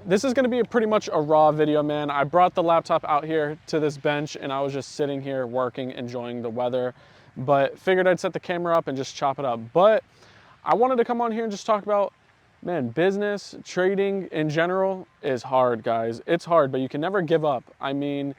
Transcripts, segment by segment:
this is gonna be pretty much a raw video, man. I brought the laptop out here to this bench and I was just sitting here working, enjoying the weather, but figured I'd set the camera up and just chop it up. But I wanted to come on here and just talk about, man, business, trading in general is hard, guys. It's hard, but you can never give up. I mean,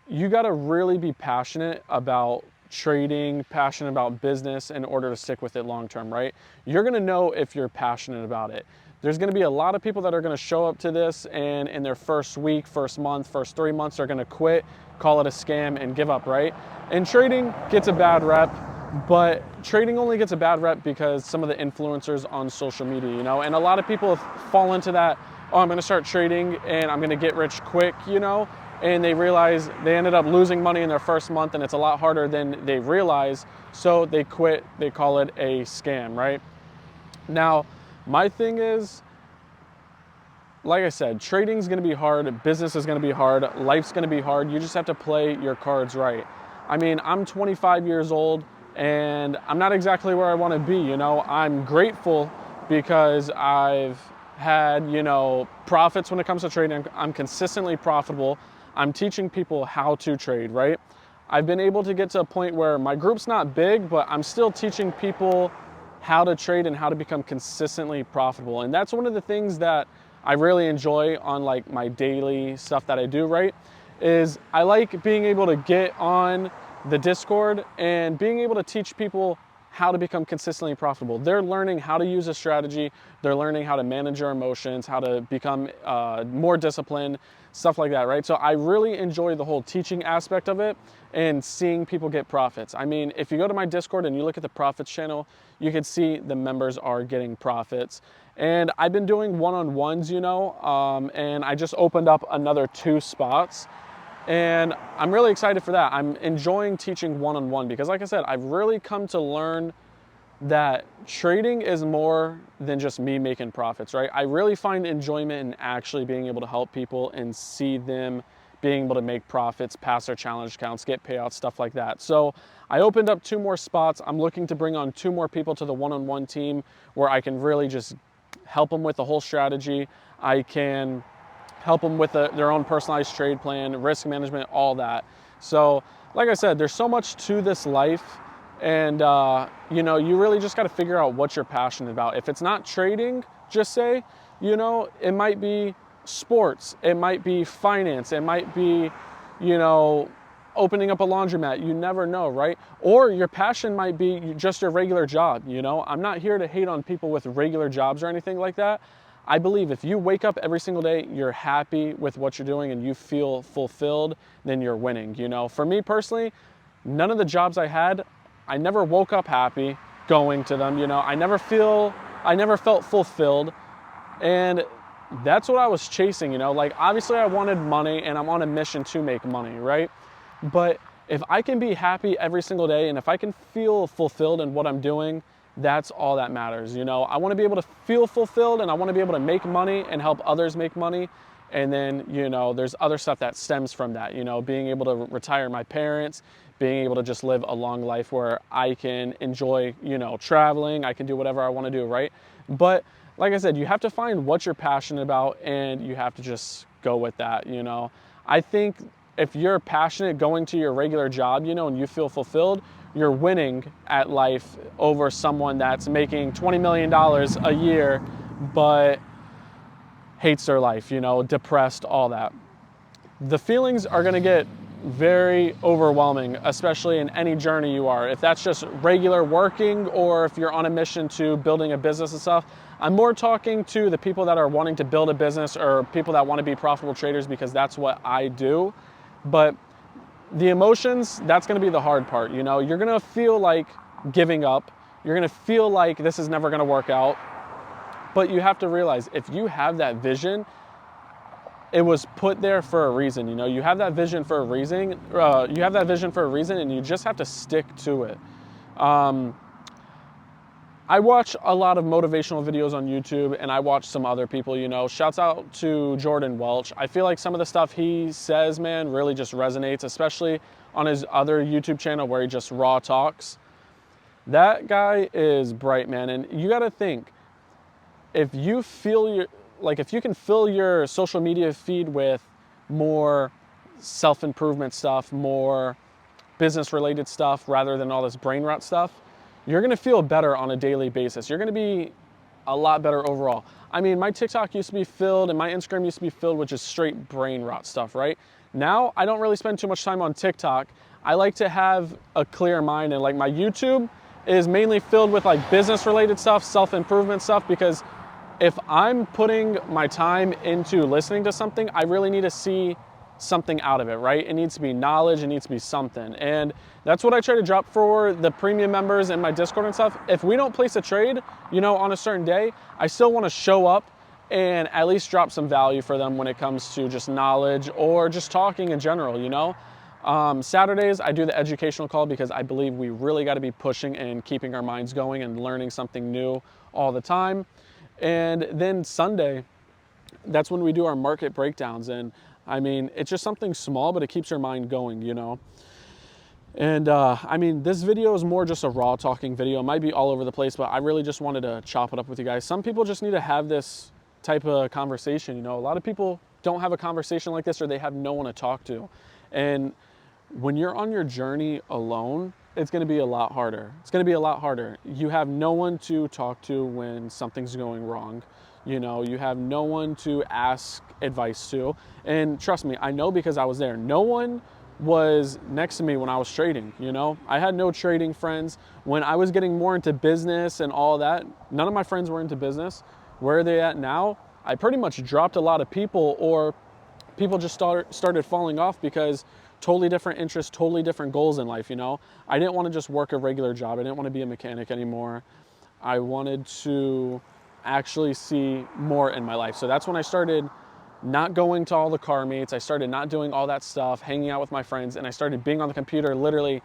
you gotta really be passionate about trading, passionate about business in order to stick with it long term, right? You're gonna know if you're passionate about it. There's gonna be a lot of people that are gonna show up to this and in their first week, first month, first 3 months, they're gonna quit, call it a scam, and give up, right? And trading gets a bad rep, but trading only gets a bad rep because some of the influencers on social media, you know, and a lot of people fall into that, oh, I'm gonna start trading and I'm gonna get rich quick, you know, and they realize they ended up losing money in their first month and it's a lot harder than they realize, so they quit, they call it a scam, right? Now, my thing is, like I said, trading's gonna be hard, business is gonna be hard, life's gonna be hard, you just have to play your cards right. I mean, I'm 25 years old and I'm not exactly where I wanna be, you know? I'm grateful because I've had, you know, profits when it comes to trading. I'm consistently profitable. I'm teaching people how to trade, right? I've been able to get to a point where my group's not big, but I'm still teaching people how to trade and how to become consistently profitable. And that's one of the things that I really enjoy on like my daily stuff that I do, right? Is I like being able to get on the Discord and being able to teach people how to become consistently profitable. They're learning how to use a strategy. They're learning how to manage their emotions, how to become more disciplined, stuff like that, right? So I really enjoy the whole teaching aspect of it and seeing people get profits. I mean, if you go to my Discord and you look at the profits channel, you can see the members are getting profits. And I've been doing one-on-ones, you know, and I just opened up another 2 spots. And I'm really excited for that. I'm enjoying teaching one-on-one because, like I said, I've really come to learn that trading is more than just me making profits, right? I really find enjoyment in actually being able to help people and see them being able to make profits, pass their challenge counts, get payouts, stuff like that. So I opened up 2 more spots. I'm looking to bring on 2 more people to the one-on-one team where I can really just help them with the whole strategy. I can help them with their own personalized trade plan, risk management, all that. So like I said, there's so much to this life, and you know, you really just got to figure out what you're passionate about. If it's not trading, just say, you know, it might be sports, it might be finance, it might be, you know, opening up a laundromat. You never know, right? Or your passion might be just your regular job, you know? I'm not here to hate on people with regular jobs or anything like that. I believe if you wake up every single day, you're happy with what you're doing and you feel fulfilled, then you're winning, you know? For me personally, none of the jobs I had, I never woke up happy going to them, you know? I never felt fulfilled. And that's what I was chasing, you know? Like, obviously I wanted money and I'm on a mission to make money, right? But if I can be happy every single day and if I can feel fulfilled in what I'm doing, that's all that matters, you know? I want to be able to feel fulfilled and I want to be able to make money and help others make money. And then, you know, there's other stuff that stems from that, you know, being able to retire my parents, being able to just live a long life where I can enjoy, you know, traveling, I can do whatever I want to do, right? But like I said, you have to find what you're passionate about and you have to just go with that, you know? I think if you're passionate going to your regular job, you know, and you feel fulfilled, you're winning at life over someone that's making $20 million a year, but hates their life, you know, depressed, all that. The feelings are gonna get very overwhelming, especially in any journey you are. If that's just regular working or if you're on a mission to building a business and stuff, I'm more talking to the people that are wanting to build a business or people that want to be profitable traders because that's what I do. But the emotions, that's gonna be the hard part, you know? You're gonna feel like giving up. You're gonna feel like this is never gonna work out. But you have to realize if you have that vision, it was put there for a reason, you know? You have that vision for a reason. And you just have to stick to it. I watch a lot of motivational videos on YouTube and I watch some other people, you know. Shouts out to Jordan Welch. I feel like some of the stuff he says, man, really just resonates, especially on his other YouTube channel where he just raw talks. That guy is bright, man. And you got to think, if you feel like if you can fill your social media feed with more self-improvement stuff, more business related stuff rather than all this brain rot stuff, you're gonna feel better on a daily basis. You're gonna be a lot better overall. I mean, my TikTok used to be filled and my Instagram used to be filled with just straight brain rot stuff, right? Now, I don't really spend too much time on TikTok. I like to have a clear mind, and like my YouTube is mainly filled with like business related stuff, self-improvement stuff, because if I'm putting my time into listening to something, I really need to see something out of it, right? It needs to be knowledge, it needs to be something. And that's what I try to drop for the premium members and my Discord and stuff. If we don't place a trade, you know, on a certain day, I still want to show up and at least drop some value for them when it comes to just knowledge or just talking in general, you know? Saturdays, I do the educational call because I believe we really got to be pushing and keeping our minds going and learning something new all the time. And then Sunday, that's when we do our market breakdowns. And I mean, it's just something small, but it keeps your mind going, you know? And I mean, this video is more just a raw talking video. It might be all over the place, but I really just wanted to chop it up with you guys. Some people just need to have this type of conversation, you know? A lot of people don't have a conversation like this, or they have no one to talk to. And when you're on your journey alone, it's gonna be a lot harder. It's gonna be a lot harder. You have no one to talk to when something's going wrong. You know, you have no one to ask advice to. And trust me, I know because I was there. No one was next to me when I was trading, you know? I had no trading friends. When I was getting more into business and all that, none of my friends were into business. Where are they at now? I pretty much dropped a lot of people, or people just started falling off because totally different interests, totally different goals in life, you know? I didn't want to just work a regular job. I didn't want to be a mechanic anymore. I wanted to actually see more in my life. So that's when I started not going to all the car meets. I started not doing all that stuff, hanging out with my friends, and I started being on the computer literally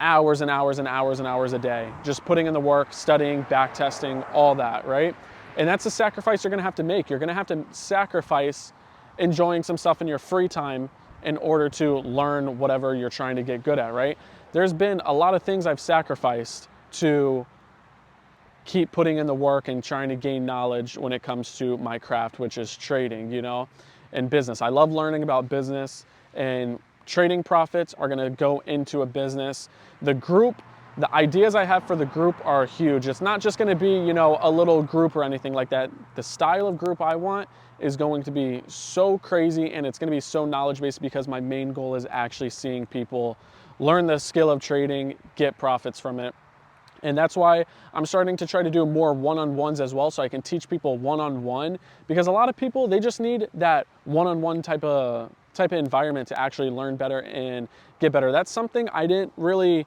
hours and hours and hours and hours a day, just putting in the work, studying, back testing, all that, right? And that's a sacrifice you're gonna have to make. You're gonna have to sacrifice enjoying some stuff in your free time in order to learn whatever you're trying to get good at, right? There's been a lot of things I've sacrificed to keep putting in the work and trying to gain knowledge when it comes to my craft, which is trading, you know, and business. I love learning about business, and trading profits are gonna go into a business. The ideas I have for the group are huge. It's not just gonna be, you know, a little group or anything like that. The style of group I want is going to be so crazy, and it's gonna be so knowledge-based, because my main goal is actually seeing people learn the skill of trading, get profits from it. And that's why I'm starting to try to do more one-on-ones as well, so I can teach people one-on-one, because a lot of people, they just need that one-on-one type of environment to actually learn better and get better. That's something I didn't really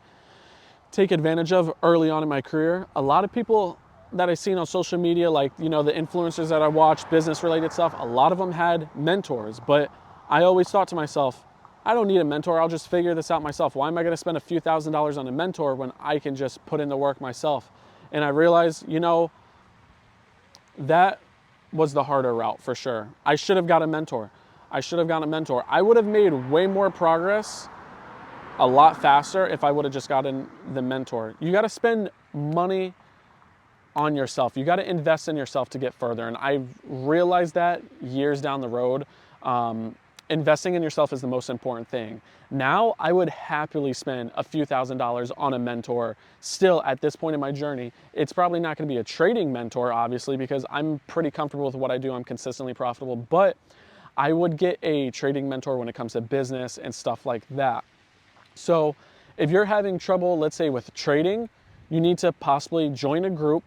take advantage of early on in my career. A lot of people that I've seen on social media, like, you know, the influencers that I watch, business related stuff, a lot of them had mentors, but I always thought to myself, I don't need a mentor, I'll just figure this out myself. Why am I gonna spend a few $1,000s on a mentor when I can just put in the work myself? And I realized, you know, that was the harder route for sure. I should have got a mentor. I should have gotten a mentor. I would have made way more progress a lot faster if I would have just gotten the mentor. You gotta spend money on yourself. You gotta invest in yourself to get further. And I've realized that years down the road. Investing in yourself is the most important thing. Now, I would happily spend a few $1,000s on a mentor. Still, at this point in my journey, it's probably not gonna be a trading mentor, obviously, because I'm pretty comfortable with what I do. I'm consistently profitable, but I would get a trading mentor when it comes to business and stuff like that. So if you're having trouble, let's say with trading, you need to possibly join a group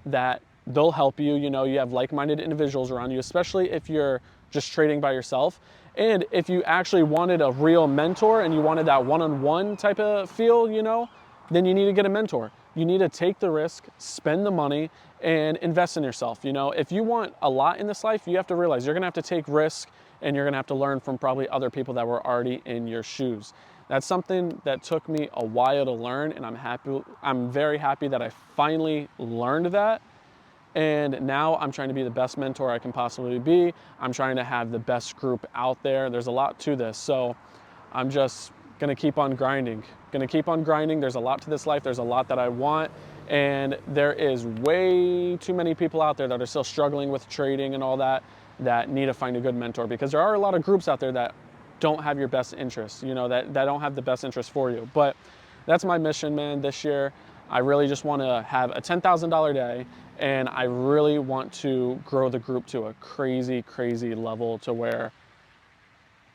that they'll help you. You know, you have like-minded individuals around you, especially if you're just trading by yourself. And if you actually wanted a real mentor and you wanted that one-on-one type of feel, you know, then you need to get a mentor. You need to take the risk, spend the money, and invest in yourself. You know, if you want a lot in this life, you have to realize you're gonna have to take risk, and you're gonna have to learn from probably other people that were already in your shoes. That's something that took me a while to learn, and I'm very happy that I finally learned that. And now I'm trying to be the best mentor I can possibly be. I'm trying to have the best group out there. There's a lot to this. So I'm just gonna keep on grinding. Gonna keep on grinding. There's a lot to this life. There's a lot that I want. And there is way too many people out there that are still struggling with trading and all that, that need to find a good mentor, because there are a lot of groups out there that don't have your best interests, you know, that don't have the best interest for you. But that's my mission, man, this year. I really just want to have a $10,000 day, and I really want to grow the group to a crazy, crazy level to where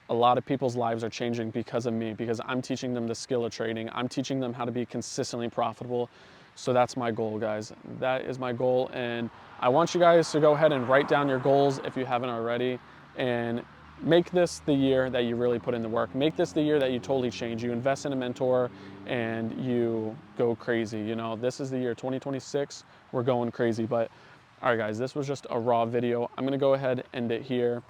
a lot of people's lives are changing because of me, because I'm teaching them the skill of trading. I'm teaching them how to be consistently profitable. So that's my goal, guys. That is my goal. And I want you guys to go ahead and write down your goals if you haven't already, and make this the year that you really put in the work. Make this the year that you totally change. You invest in a mentor and you go crazy. You know, this is the year 2026. We're going crazy. But all right, guys, this was just a raw video. I'm going to go ahead and end it here.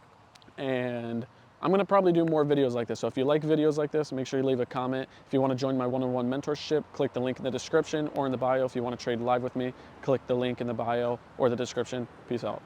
And I'm gonna probably do more videos like this. So if you like videos like this, make sure you leave a comment. If you wanna join my one-on-one mentorship, click the link in the description or in the bio. If you wanna trade live with me, click the link in the bio or the description. Peace out.